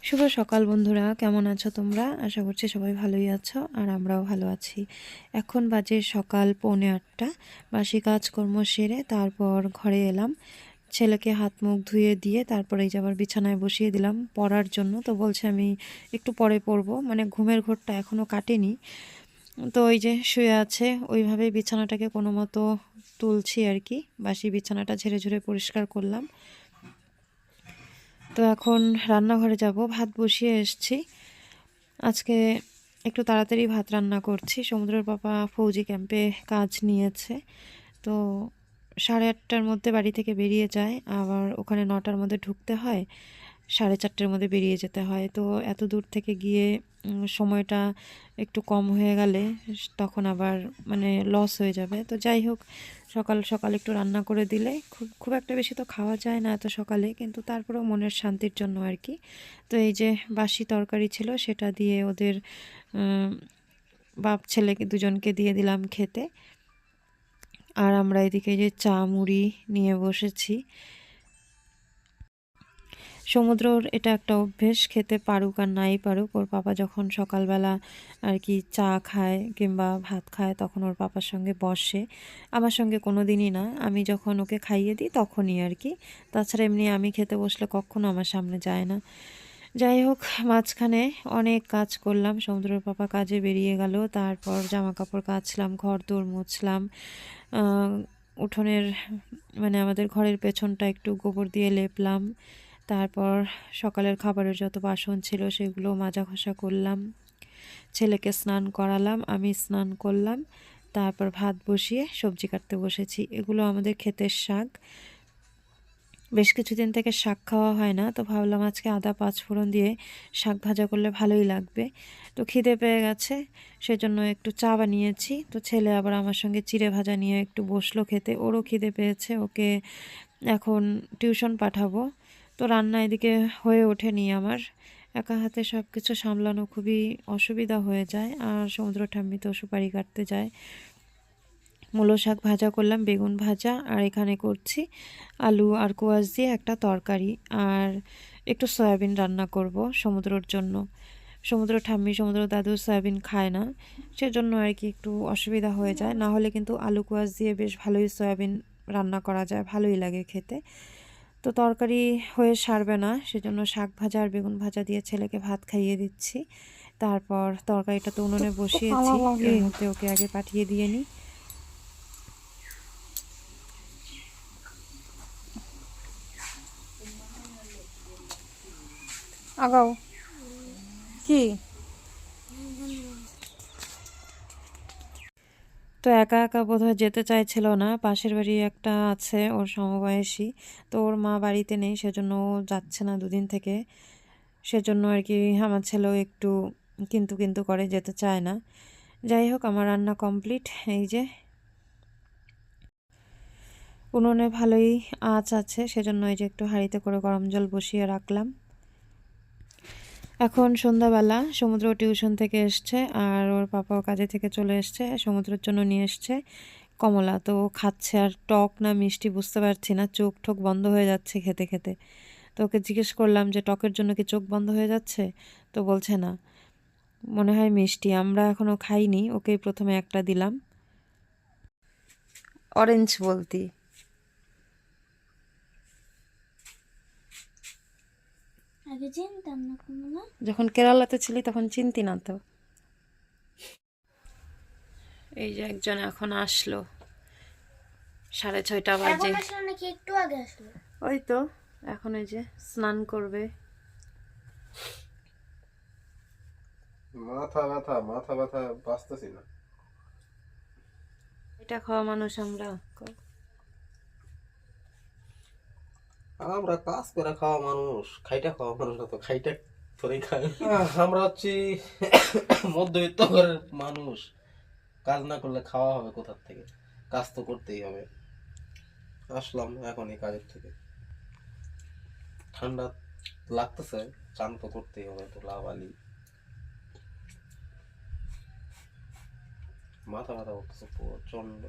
শুভ সকাল বন্ধুরা, কেমন আছো তোমরা? আশা করছি সবাই ভালোই আছো আর আমরাও ভালো আছি। এখন বাজে সকাল 7:45। বাসি কাজকর্ম সেরে তারপর ঘরে এলাম। ছেলেকে হাত মুখ ধুয়ে দিয়ে তারপরে এই যে আবার বিছানায় বসিয়ে দিলাম পড়ার জন্য। তো বলছে আমি একটু পরে পড়বো, মানে ঘুমের ঘোরটা এখনও কাটেনি। তো ওই যে শুয়ে আছে, ওইভাবে বিছানাটাকে কোনো মতো তুলছি আর কি। বাসি বিছানাটা ঝেড়ে ঝুড়ে পরিষ্কার করলাম। তো এখন রান্নাঘরে যাব, ভাত বসিয়ে এসেছি। আজকে একটু তাড়াতাড়ি ভাত রান্না করছি। সমুদ্রের পাপা ফৌজি ক্যাম্পে কাজ নিয়েছে, তো 8:30টার মধ্যে বাড়ি থেকে বেরিয়ে যায়, আবার ওখানে 9টার মধ্যে ঢুকতে হয়, 4:30টার মধ্যে বেরিয়ে যেতে হয়। তো এত দূর থেকে গিয়ে সময়টা একটু কম হয়ে গেলে তখন আবার মানে লস হয়ে যাবে। তো যাই হোক, সকাল সকাল একটু রান্না করে দিলে খুব খুব একটা বেশি তো খাওয়া যায় না এত সকালে, কিন্তু তারপরেও মনের শান্তির জন্য আর কি। তো এই যে বাসি তরকারি ছিল, সেটা দিয়ে ওদের বাপ ছেলেকে দুজনকে দিয়ে দিলাম খেতে। আর আমরা এদিকে যে চা মুড়ি নিয়ে বসেছি। সমুদ্রর এটা একটা অভ্যেস, খেতে পারুক আর নাই পারুক, ওর পাপা যখন সকালবেলা আর কি চা খায় কিংবা ভাত খায় তখন ওর পাপার সঙ্গে বসে। আমার সঙ্গে কোনো দিনই না, আমি যখন ওকে খাইয়ে দিই তখনই আর কি। তাছাড়া এমনি আমি খেতে বসলে কখনো আমার সামনে যায় না। যাই হোক, মাঝখানে অনেক কাজ করলাম। সমুদ্রের পাপা কাজে বেরিয়ে গেল, তারপর জামা কাপড় কাচলাম, ঘর দোর মুছলাম, উঠোনের মানে আমাদের ঘরের পেছনটা একটু গোবর দিয়ে লেপলাম। তারপর সকালের খাবারের যত বাসন ছিল সেগুলো মাজা ঘষা করলাম, ছেলেকে স্নান করালাম, আমি স্নান করলাম। তারপর ভাত বসিয়ে সবজি কাটতে বসেছি। এগুলো আমাদের ক্ষেতের শাক, বেশ কিছুদিন থেকে শাক খাওয়া হয় না, তো ভাবলাম আজকে আদা পাঁচ ফোড়ন দিয়ে শাক ভাজা করলে ভালোই লাগবে। তো খিদে পেয়ে গেছে, সেজন্য একটু চা বানিয়েছি। তো ছেলে আবার আমার সঙ্গে চিড়ে ভাজা নিয়ে একটু বসলো খেতে, ওরও খিদে পেয়েছে, ওকে এখন টিউশন পাঠাবো। তো রান্না এদিকে হয়ে ওঠেনি আমার, একা হাতে সব কিছু সামলানো খুবই অসুবিধা হয়ে যায়। আর সমুদ্র ঠাম্মি তো সুপারি কাটতে যায়। মূলো শাক ভাজা করলাম, বেগুন ভাজা, আর এখানে করছি আলু আর কোয়াশ দিয়ে একটা তরকারি, আর একটু সয়াবিন রান্না করব সমুদ্রর জন্য। সমুদ্র ঠাম্মি সমুদ্র দাদু সয়াবিন খায় না, সেজন্য আর কি একটু অসুবিধা হয়ে যায়। না হলে কিন্তু আলু কোয়াশ দিয়ে বেশ ভালোই সয়াবিন রান্না করা যায়, ভালোই লাগে খেতে। তো তরকারি হয়ে সারবে না, সেজন্য শাক ভাজা আর বেগুন ভাজা দিয়ে ছেলেকে ভাত খাইয়ে দিচ্ছি। তারপর তরকারিটা তো উনুনে বসিয়েছি, এর মধ্যে ওকে আগে পাঠিয়ে দিয়ে নিই। আগাও কি তো একা একা বোধহয় যেতে চাইছিল না, পাশের বাড়ি একটা আছে ওর সমবয়সী, তো ওর মা বাড়িতে নেই, সেজন্য ও যাচ্ছে না দুদিন থেকে। সেজন্য আর কি আমার ছেলেও একটু কিন্তু কিন্তু করে, যেতে চায় না। যাই হোক, আমার রান্না কমপ্লিট। এই যে উনুনে ভালোই আঁচ আছে, সেজন্য এই যে একটু হাঁড়িতে করে গরম জল বসিয়ে রাখলাম। এখন সন্ধ্যাবেলা, সমুদ্র টিউশন থেকে এসছে আর ওর পাপাও কাজে থেকে চলে এসছে, সমুদ্রের জন্য নিয়ে এসছে কমলা। তো খাচ্ছে, আর টক না মিষ্টি বুঝতে পারছি না, চোখ ঠোক বন্ধ হয়ে যাচ্ছে খেতে খেতে। তো ওকে জিজ্ঞেস করলাম যে টকের জন্য কি চোখ বন্ধ হয়ে যাচ্ছে? তো বলছে না, মনে হয় মিষ্টি। আমরা এখনও খাইনি, ওকেই প্রথমে একটা দিলাম। অরেঞ্জ বলতি? আগে চিনতাম না কমলা। যখন কেরালাতে ছিলি তখন চিনতি না তো। এই যে একজন এখন আসলো, 6:30 বাজে। এখন আসলো নাকি একটু আগে আসলো? ওই তো এখন এই যে স্নান করবে। মাথা ব্যথা মাথা ব্যথা বাঁচতেছি না। এটা খাওয়া মানুষ আমরা? আমরা কাজ করে খাওয়া মানুষ, খাইটা খাওয়া মানুষ না তো, খাইটা ধরেই খাই। আমরা হচ্ছি মধ্যবিত্ত ঘরের মানুষ, কাজ না করলে খাওয়া হবে কোথার থেকে? কাজ তো করতেই হবে। আসলাম এখনই কাজের থেকে, ঠান্ডা লাগতেছে, চান তো করতেই হবে, তো লাভালি মাথা ব্যথা করতেছে প্রচন্ড।